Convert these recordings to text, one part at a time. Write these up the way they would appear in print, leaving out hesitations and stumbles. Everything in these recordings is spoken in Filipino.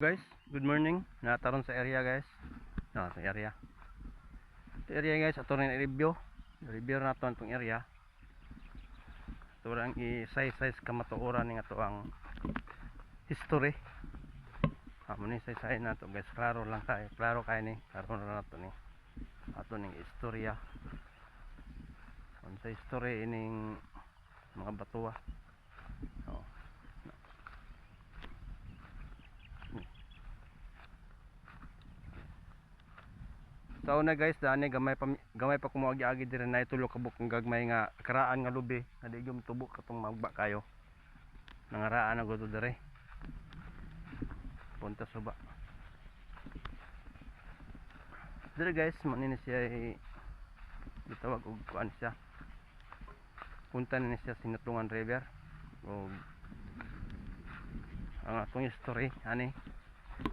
Guys, good morning. Nataron sa area guys. Sa area. Ito area guys, ato rin i-review. Review na ito itong area. Ito lang i-size ka matuoran ng ito ang history. Amo ni size na ito guys. Klaro lang tayo. Klaro kayo ni. Klaro na ito ni. Ato ning istorya. Sa history ining mga batuwa. Oh. So na guys, dani gamay pa kumuagi-agi dire na itulo ka bukong gagmay nga karaan nga lubi, nga di gyud tubok katong magba kayo. Nangaraan na gud dire. Punta suba. Dire guys, manini siya gitawag og kuan siya. Punta ni siya Sinutungan River. O ang atong history ani.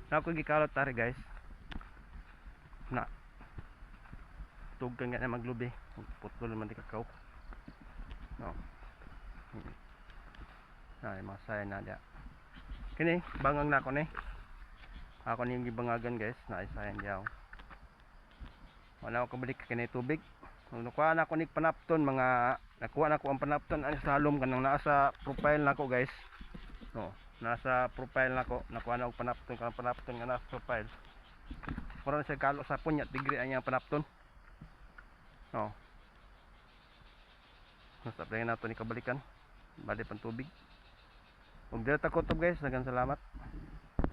Na ko gikalot tari guys. Na tug ka nga na maglubi putol man di kakaw no ay masaya na dia kini bangang na ako ni ako ni yung gibangagan guys na isayan diaw wala ako kabalik kini tubig nakuha na ako ni panapton mga nakuha na ako ang panapton ani sa halom kanang nasa profile nako guys no nasa profile nako nakuha na og panapton kanang panapton nga nasa profile karon siya kalo sa punya degree ang panapton. Oh. Nasa play nato ni kabalikan. Bali pang tubig. Ug dito ta kutob guys, daghang salamat.